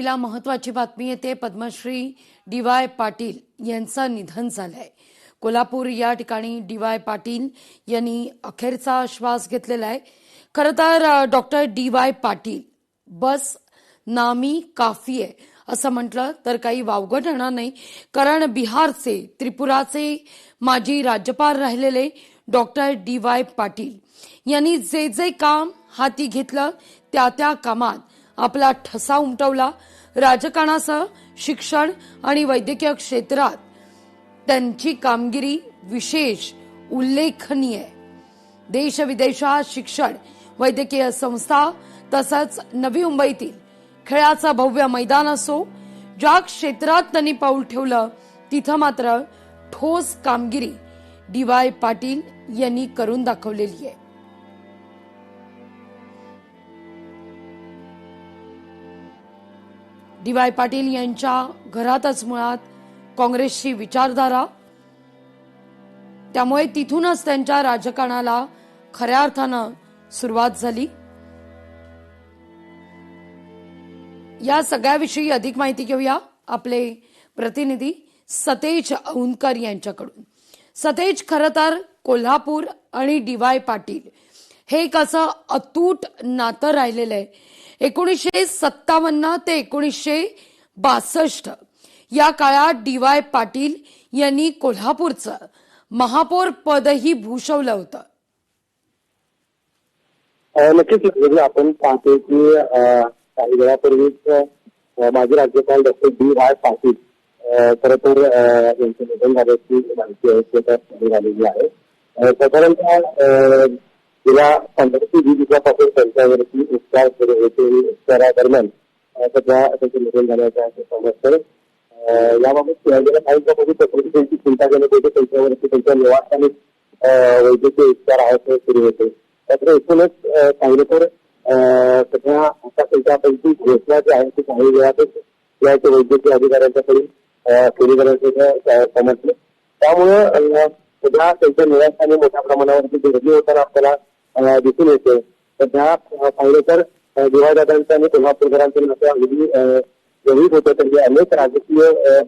सकाळीला महत्त्वाची बातमी येते। पद्मश्री डी.वाय. पाटील यांचं निधन झालंय। कोल्हापूर या ठिकाणी डी.वाय. पाटील यांनी अखेरचा श्वास घेतलेला आहे। खरं तर डॉक्टर डी.वाय. पाटील बस नामी काफी आहे असं म्हटलं तर काही वावगं ठरणार नाही, कारण बिहारचे त्रिपुराचे माजी राज्यपाल राहिलेले डॉक्टर डी.वाय. पाटील यांनी जे जे काम हाती घेतलं त्या कामात आपला ठसा उमटवला। राजकारणासह शिक्षण आणि वैद्यकीय क्षेत्रात त्यांची कामगिरी विशेष उल्लेखनीय आहे। देश विदेशात शिक्षण, वैद्यकीय संस्था तसंच नवी मुंबईतील खेळाचा भव्य मैदान असो, ज्या क्षेत्रात त्यांनी पाऊल ठेवलं तिथं मात्र ठोस कामगिरी डी.वाय. पाटील यांनी करून दाखवलेली आहे। डी.वाय. पाटील यांच्या घरातच मुळात काँग्रेसची विचारधारा, त्यामुळे तिथूनच त्यांच्या राजकारणाला खऱ्या अर्थानं सुरुवात झाली। या सगळ्याविषयी अधिक माहिती घेऊया आपले प्रतिनिधी सतेज औंधकर यांच्याकडून। सतेज, खरं तर कोल्हापूर आणि डी.वाय. पाटील हे एक असं अतूट नातं राहिलेलं आहे। 1957 ते 1962 या काळात डी.वाय. पाटील यांनी कोल्हापूरचं महापौर पदही भूषवलं होतं। नक्कीच आपण पाहतो की काही वेळापूर्वीच माजी राज्यपाल डॉक्टर डी.वाय. पाटील खरं तर यांचं निधन झाल्याची माहिती आहे झालेली आहे। साधारणतः गेल्या 15 ते 20 दिवसापासून त्यांच्यावरती उपचार सुरू होते। उपचारादरम्यान सध्या त्यांचं निधन झाल्याचं समजतं। याबाबत गेल्या काही दिवसापूर्वी प्रकृती त्यांची चिंताजनक होते। त्यांच्यावरती त्यांच्या निवासस्थानी वैद्यकीय उपचार आहेत सुरू होते। मात्र एकूणच पाहिलं तर सध्या आता त्यांच्यापैकी घोषणा जी आहे ती काही वेळातच या वैद्यकीय अधिकाऱ्यांच्याकडून केली जाण्याचं समजलं। त्यामुळे सध्या त्यांच्या निवासस्थानी मोठ्या प्रमाणावरती गर्दी होताना आपल्याला दिसून येते। सध्या पाहिलं तर डी.वाय. दादांचं आणि कोल्हापूरकरांचं नातं अगदी जवळीक होतं। तर अनेक राजकीय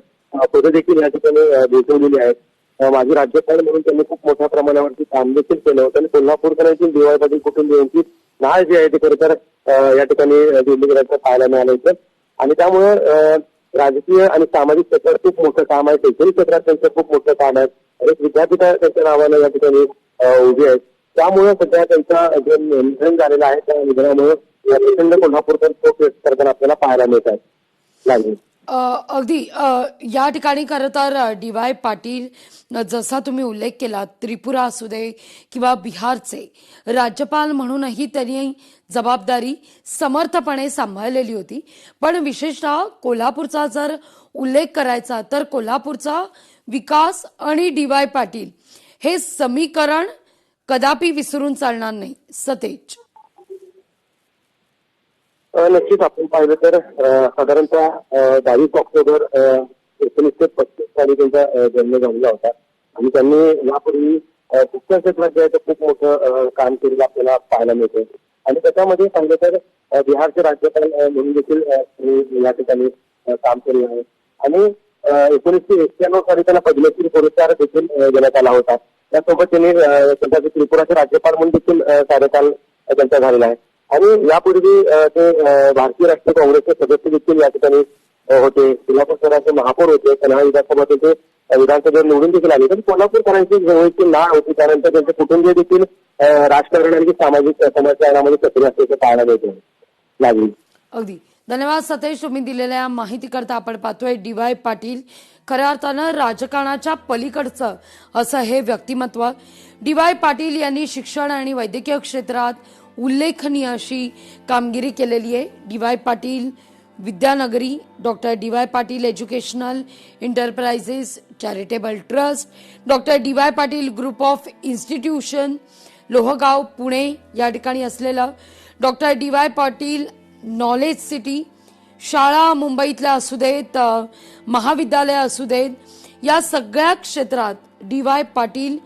पदं देखील या ठिकाणी भूषवलेली आहेत। माजी राज्यपाल म्हणून त्यांनी खूप मोठ्या प्रमाणावरती काम देखील केलं होतं आणि कोल्हापूरकरांची डी.वाय. पाटील कुटुंबियांची नाळ जी आहे ती खरं तर या ठिकाणी दिल्ली गेल्याचं पाहायला मिळालं होतं। आणि त्यामुळं राजकीय आणि सामाजिक क्षेत्रात खूप मोठं काम आहे, शैक्षणिक क्षेत्रात त्यांचं खूप मोठं काम आहे। अनेक विद्यापीठं त्यांच्या नावानं या ठिकाणी उभी आहेत। त्यामुळे सध्या त्यांचा जे निधन झालेलं आहे त्या निधनामुळे प्रचंड कोल्हापूरकर शोक व्यक्त करताना आपल्याला पाहायला मिळत आहे। अगदी या ठिकाणी खरं तर डी.वाय. पाटील जसा तुम्ही उल्लेख केला, त्रिपुरा असू दे किंवा बिहारचे राज्यपाल म्हणूनही त्यांनी जबाबदारी समर्थपणे सांभाळलेली होती। पण विशेषतः कोल्हापूरचा जर उल्लेख करायचा तर कोल्हापूरचा विकास आणि डी.वाय. पाटील हे समीकरण कदापि विसरून चालणार नाही। सतेज, नक्कीच आपण पाहिलं तर साधारणतः 22 ऑक्टोबर 1935 साली त्यांचा जन्म झालेला होता आणि त्यांनी यापूर्वी शिक्षण क्षेत्रात जे आहे खूप मोठं काम केलेलं आपल्याला पाहायला मिळतं। आणि त्याच्यामध्ये पाहिलं तर बिहारचे राज्यपाल म्हणून देखील या ठिकाणी काम केलं आहे। आणि 1991 साली त्यांना पद्मश्री पुरस्कार देखील देण्यात आला होता। त्यासोबत त्यांनी सध्याचे त्रिपुराचे राज्यपाल म्हणून देखील कार्यकाल त्यांचा झालेला आहे। आणि यापूर्वी ते भारतीय राष्ट्रीय काँग्रेसचे सदस्य देखील या ठिकाणी होते। कोल्हापूर शहराचे महापौर होते। त्यांना विधानसभा ते विधानसभेवर निवडून देखील आले। तर कोल्हापूरकरांची जवळची नाळ होती, त्यानंतर त्यांचे कुटुंबीय देखील राजकारण आणि सामाजिक समाजकारणामध्ये सक्रिय असल्याचं पाहायला मिळतं। अगदी धन्यवाद सतेज, तुम्ही दिलेल्या माहितीकरता। आपण पाहतोय डी.वाय. पाटील खऱ्या अर्थानं राजकारणाच्या पलीकडचं असं हे व्यक्तिमत्व। डी.वाय. पाटील यांनी शिक्षण आणि वैद्यकीय क्षेत्रात उल्लेखनीय अशी कामगिरी केलेली आहे। DY. Patil Vidyanagari, doctor DY. Patil educational enterprises charitable trust, doctor DY. Patil group of institution Lohegaon Pune या ठिकाणी असलेलं doctor DY. Patil knowledge city, शाळा मुंबईतल्या असू देत, महाविद्यालय असू देत, या सगळ्या क्षेत्रात डी.वाय. पाटील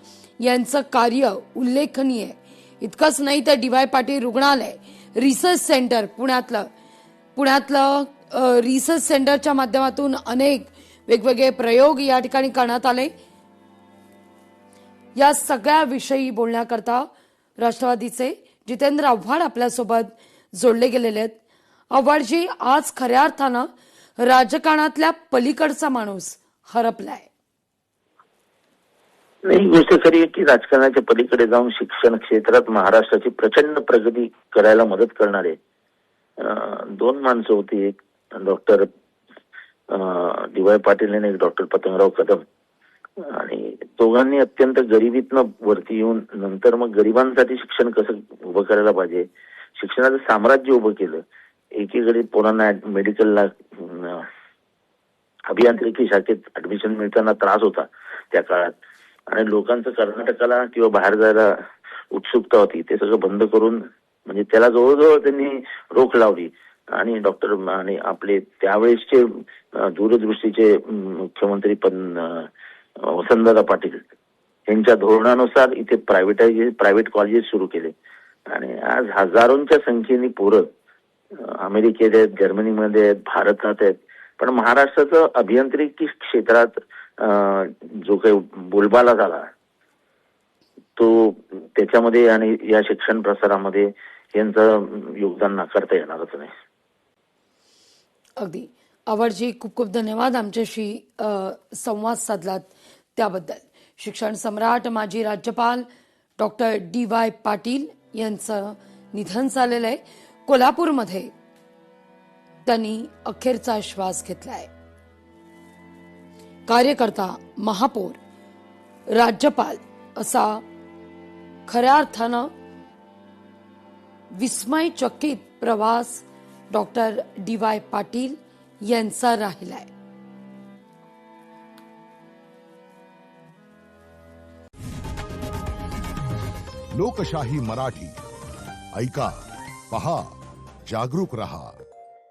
यांचं कार्य उल्लेखनीय आहे। इतकंच नाही तर डी.वाय. पाटील रुग्णालय, रिसर्च सेंटर पुण्यातलं रिसर्च सेंटरच्या माध्यमातून अनेक वेगवेगळे प्रयोग या ठिकाणी करण्यात आले. या सगळ्या विषयी बोलण्याकरता राष्ट्रवादीचे जितेंद्र आव्हाड आपल्यासोबत जोडले गेलेले आहेत. आव्हाडजी, आज खऱ्या अर्थानं राजकारणातल्या पलीकडचा माणूस हरपलाय. नाही, गोष्ट खरी आहे की राजकारणाच्या पलीकडे जाऊन शिक्षण क्षेत्रात महाराष्ट्राची प्रचंड प्रगती करायला मदत करणारे दोन माणसं होती. एक डॉक्टर डी.वाय. पाटील आणि एक डॉक्टर पतंगराव कदम. आणि दोघांनी अत्यंत गरिबीतनं वरती येऊन नंतर मग गरिबांसाठी शिक्षण कसं उभं करायला पाहिजे, शिक्षणाचं साम्राज्य उभं केलं. एकीकडे पोरांना मेडिकलला अभियांत्रिकी शाखेत ऍडमिशन मिळताना त्रास होता त्या काळात, आणि लोकांचं कर्नाटकाला किंवा बाहेर जायला उत्सुकता होती. ते सगळं बंद करून म्हणजे त्याला जवळजवळ त्यांनी रोख लावली. आणि डॉक्टर आणि आपले त्यावेळेसचे दूरदृष्टीचे मुख्यमंत्री पण वसंतदादा पाटील यांच्या धोरणानुसार इथे प्रायव्हेट कॉलेजेस सुरू केले. आणि आज हजारोंच्या संख्येने पोरं अमेरिकेत आहेत, जर्मनीमध्ये आहेत, भारतात आहेत. पण महाराष्ट्राचं अभियांत्रिकी क्षेत्रात जो काही बोलबाला झाला तो त्याच्यामध्ये आणि या शिक्षण प्रसारामध्ये यांचं योगदान नाकारता येणारच नाही. अगदी आव्हाडजी, खूप खूप धन्यवाद आमच्याशी संवाद साधलात त्याबद्दल. शिक्षण सम्राट माजी राज्यपाल डॉक्टर डी.वाय. पाटील यांचं निधन झालेलं आहे. कोल्हापूरमध्ये त्यांनी अखेरचा श्वास घेतलाय. कार्यकर्ता, महापौर, राज्यपाल असा खऱ्या अर्थानं विस्मयचकित प्रवास डॉक्टर डी.वाय. पाटील यांचा राहिलाय. लोकशाही मराठी ऐका, पहा, जागरूक रहा.